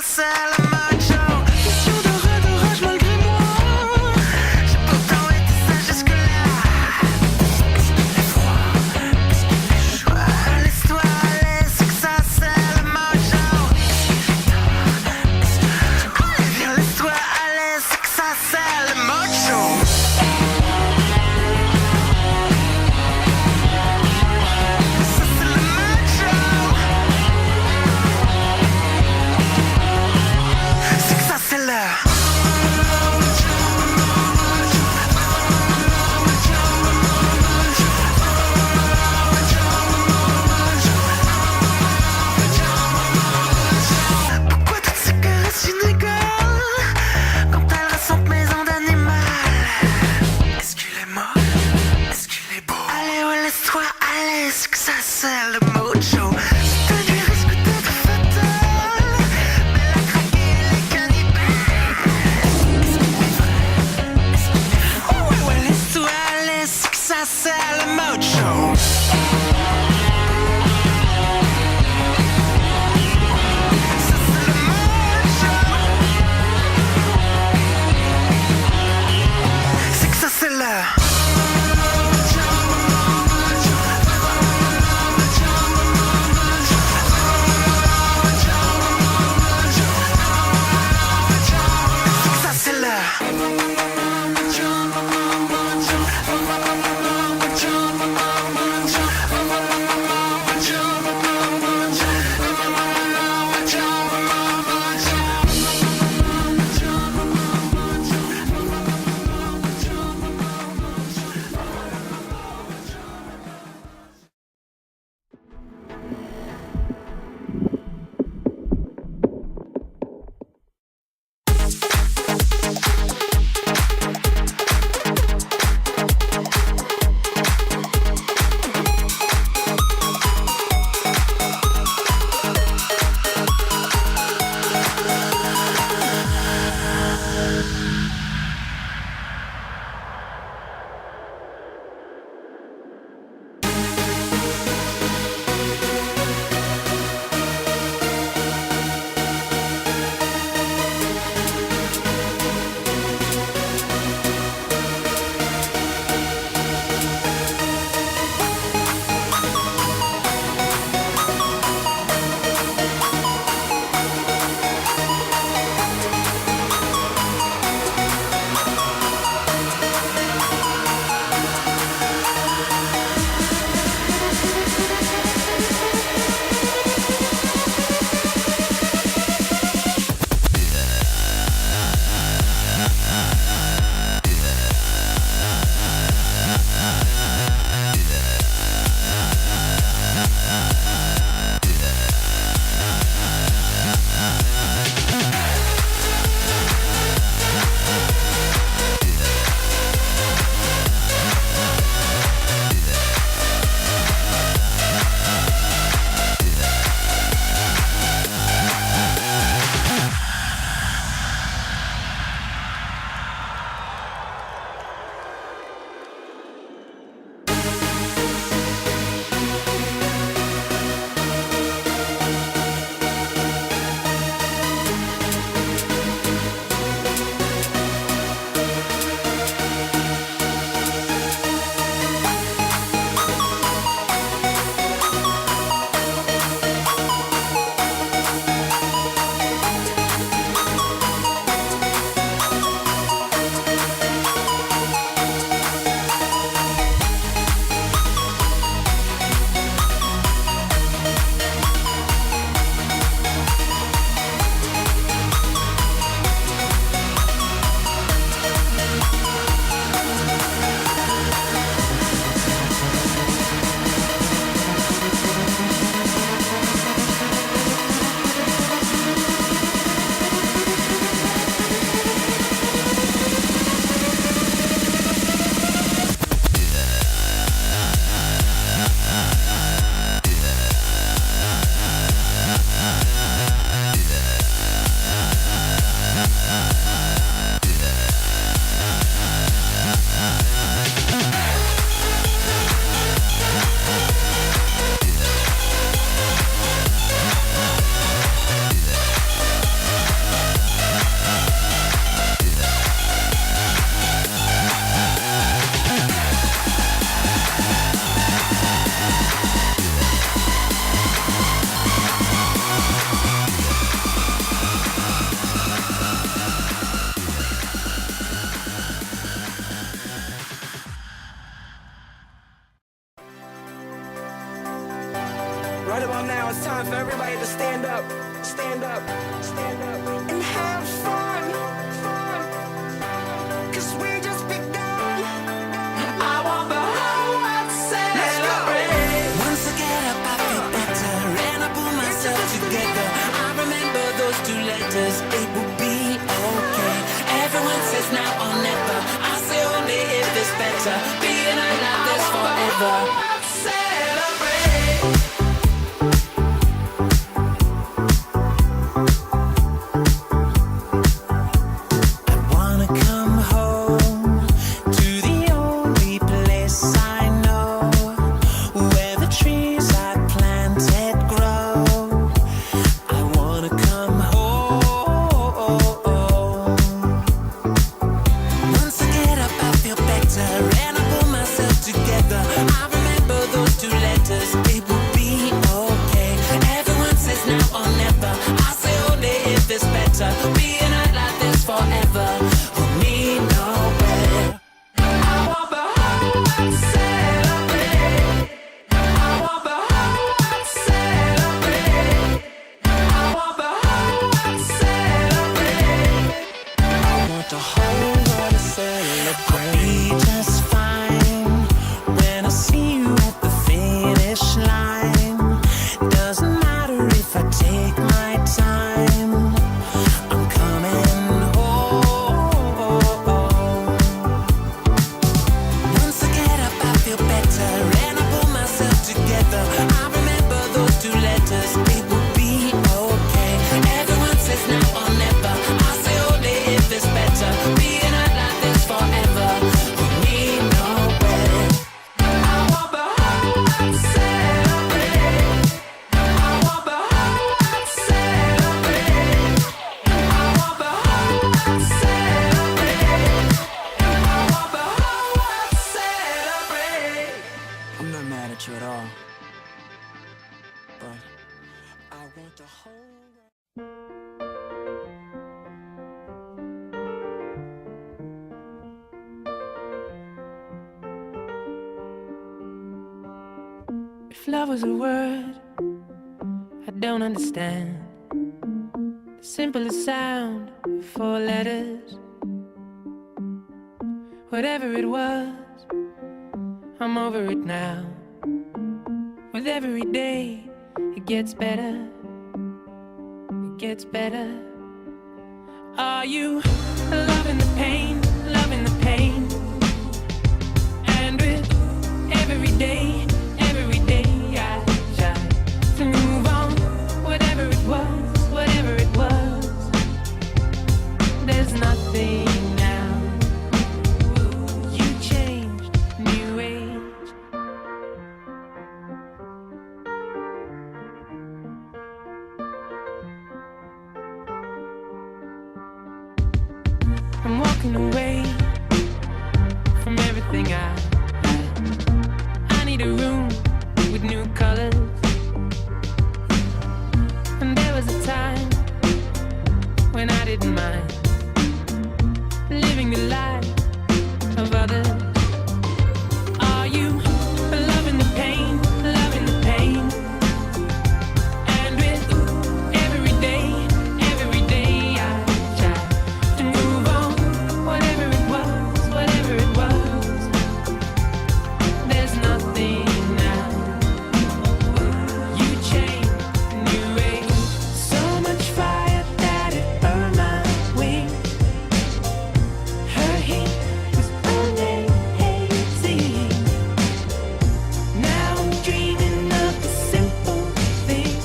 c'est le mojo. Question de redorage malgré moi. J'ai pourtant été sage jusque-là. Est-ce qu'il est froid? Est-ce qu'il est chaud? Laisse-toi aller, c'est que ça c'est le mojo. Est-ce qu'il est tard? Allez viens, laisse-toi aller, c'est que ça c'est le mojo. Pourquoi toutes ces caresses une rigole quand elles ressentent mes ondes animales? Est-ce qu'il est mort? Est-ce qu'il est beau? Allez ouais laisse-toi aller, c'est que ça c'est le mojo. Cette nuit risque d'être fatale, mais la craquer les cannibales. Est-ce qu'il est vrai? Est-ce qu'il est faux? Ouais ouais laisse-toi aller, c'est que ça c'est le mojo. C'est que ça c'est le Right about now, it's time for everybody to stand up, stand up, stand up, and have fun, fun. 'Cause we just begun. I want the whole world to celebrate. Once I get up, I feel better, and I pull myself together. I remember those two letters, it will be okay. Everyone says now or never. I say only if it's better. Being alive this forever. If love was a word I don't understand, the simplest sound of 4 letters. Whatever it was, I'm over it now. With every day, it gets better. It gets better. Are you loving the pain, loving the pain? And with every day, I try to move on. Whatever it was, there's nothing now. You changed, new age. I'm walking away from everything I need a room with new colors. And there was a time when I didn't mind living the life of others. Are you loving the pain, loving the pain? And with every day, I try to move on. Whatever it was, there's nothing now. You changed, new age. So much fire that it burned my wings. Her heat was amazing. Now I'm dreaming of the simple thing.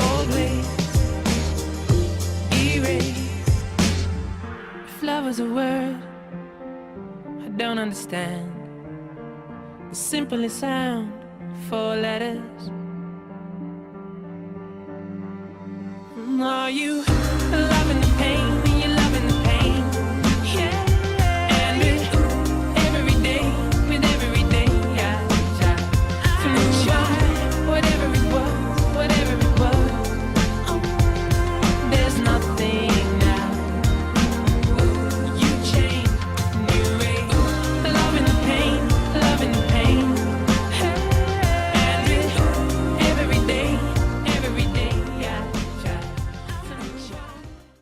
Old ways erased. If love was a word I don't understand, the simplest sound, 4 letters. Are you